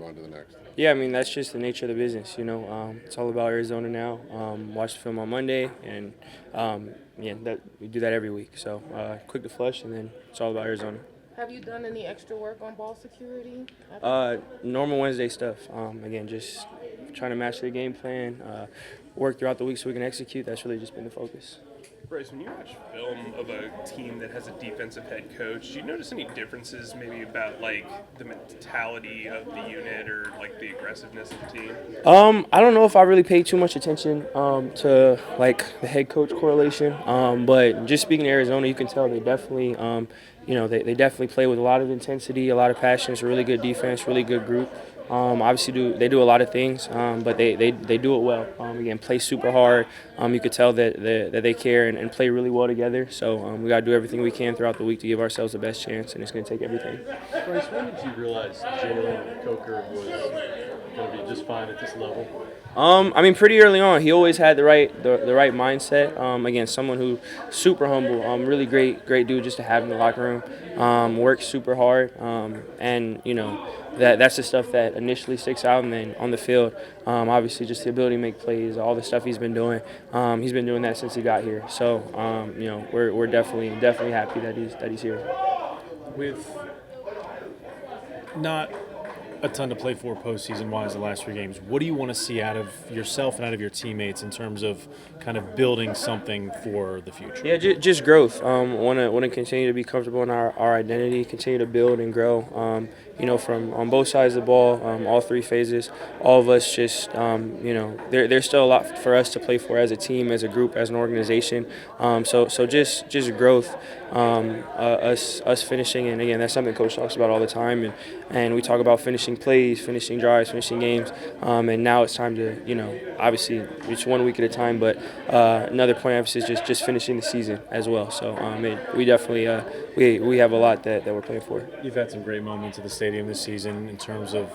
on to the next. Yeah, I mean, that's just the nature of the business, It's all about Arizona now. Watch the film on Monday, and we do that every week. So quick to flush, and then it's all about Arizona. Have you done any extra work on ball security? Normal Wednesday stuff. Again, just trying to master the game plan, work throughout the week so we can execute. That's really just been the focus. Bryce, when you watch film of a team that has a defensive head coach, do you notice any differences maybe about like the mentality of the unit or like the aggressiveness of the team? I don't know if I really paid too much attention to like the head coach correlation, but just speaking to Arizona, you can tell they definitely, they definitely play with a lot of intensity, a lot of passion. It's a really good defense, really good group. Obviously, they do a lot of things, but they do it well. Again, play super hard. You could tell that they care and play really well together. So we got to do everything we can throughout the week to give ourselves the best chance, and it's going to take everything. Bryce, when did you realize Jalen Coker was going to be just fine at this level? I mean, pretty early on, he always had the right mindset. Again, someone who super humble, really great dude just to have in the locker room. Works super hard, and that's the stuff that initially sticks out, and then on the field, obviously just the ability to make plays, all the stuff he's been doing. He's been doing that since he got here. So we're definitely happy that he's here. With not a ton to play for postseason-wise the last 3 games, what do you want to see out of yourself and out of your teammates in terms of kind of building something for the future? Yeah, just growth. Want to continue to be comfortable in our identity, continue to build and grow. From on both sides of the ball, all 3 phases, all of us just, there's still a lot for us to play for as a team, as a group, as an organization. So just growth, us finishing, and again, that's something Coach talks about all the time, and we talk about finishing plays, finishing drives, finishing games, and now it's time to, obviously it's 1 week at a time, but another point of emphasis is just finishing the season as well. So we definitely we have a lot that we're playing for. You've had some great moments at the stadium this season in terms of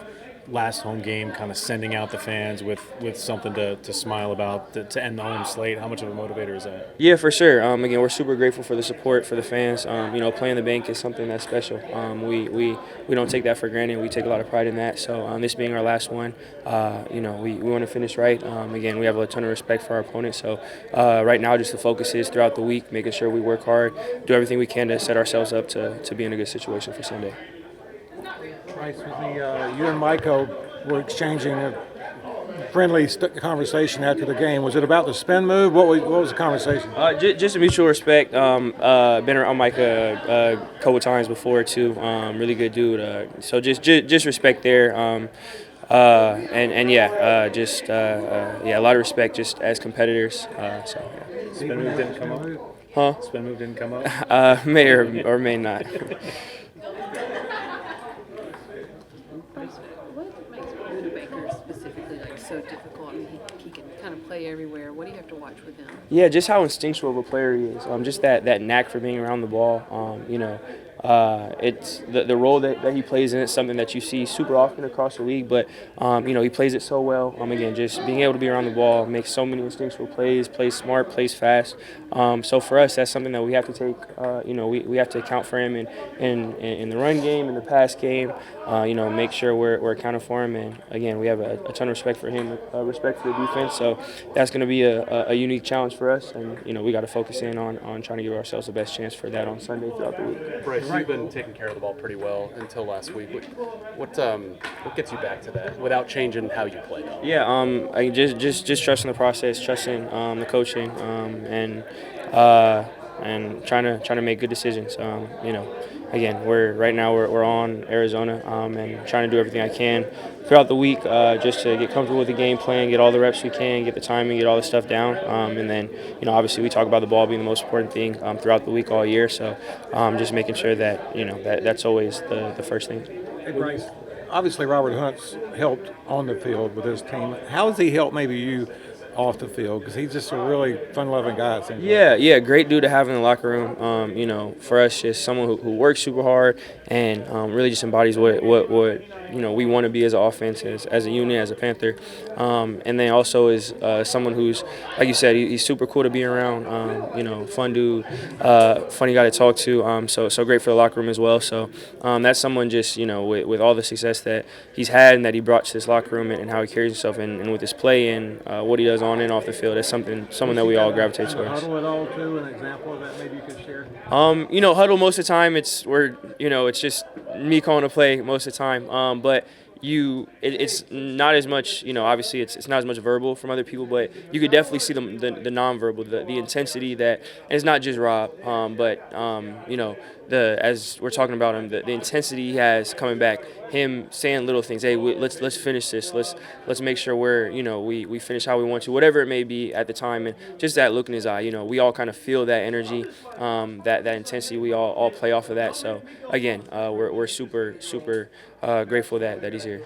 last home game, kind of sending out the fans with something to smile about to end the home slate. How much of a motivator is that? Yeah, for sure. Again, we're super grateful for the support for the fans. Playing the bank is something that's special. We don't take that for granted. We take a lot of pride in that. So this being our last one, we want to finish right. Again, we have a ton of respect for our opponents. So right now, just the focus is throughout the week, making sure we work hard, do everything we can to set ourselves up to be in a good situation for Sunday. Bryce, you and Michael were exchanging a friendly conversation after the game. Was it about the spin move? What was the conversation? Just a mutual respect. Been around Mike a couple times before too. Really good dude. So just respect there. A lot of respect just as competitors. Spin move didn't come up? Huh? Spin move didn't come up? May or may not. What makes Baker specifically so difficult? I mean, he can kind of play everywhere. What do you have to watch with him? Yeah, just how instinctual of a player he is. Just that knack for being around the ball. It's the role that he plays in it, something that you see super often across the league, but he plays it so well. Again, just being able to be around the ball, make so many instinctual plays smart, plays fast. So for us, that's something that we have to take. We have to account for him in the run game, in the pass game. Make sure we're accounting for him. And again, we have a ton of respect for him, respect for the defense. So that's going to be a unique challenge for us, and we got to focus in on trying to give ourselves the best chance for that on Sunday throughout the week. Bryce, you've been taking care of the ball pretty well until last week. What gets you back to that without changing how you play, though? Yeah, I just trusting the process, trusting the coaching, and trying to make good decisions. Again, we're on Arizona, and trying to do everything I can throughout the week just to get comfortable with the game plan, get all the reps we can, get the timing, get all the stuff down, and then obviously we talk about the ball being the most important thing throughout the week all year. So just making sure that that's always the first thing. Hey, Bryce, obviously Robert Hunt's helped on the field with his team. How has he helped maybe you off the field? Because he's just a really fun-loving guy, it seems like. Yeah, great dude to have in the locker room. For us, just someone who works super hard and really just embodies what we want to be as an offense, as a unit, as a Panther. And then also is someone who's, like you said, he's super cool to be around. Fun dude, funny guy to talk to. So great for the locker room as well. So that's someone just, with all the success that he's had and that he brought to this locker room and how he carries himself and with his play and what he does on and off the field, that's someone that we all gravitate towards. Huddle at all too, an example of that maybe you could share. Huddle most of the time it's just me calling a play most of the time. But it's not as much, obviously it's not as much verbal from other people, but you could definitely see the nonverbal, the intensity that, and it's not just Rob, as we're talking about him, the intensity he has coming back, him saying little things, hey, let's finish this, let's make sure we finish how we want to, whatever it may be at the time, and just that look in his eye, we all kind of feel that energy, that intensity, we all play off of that. So again, we're super grateful that he's here.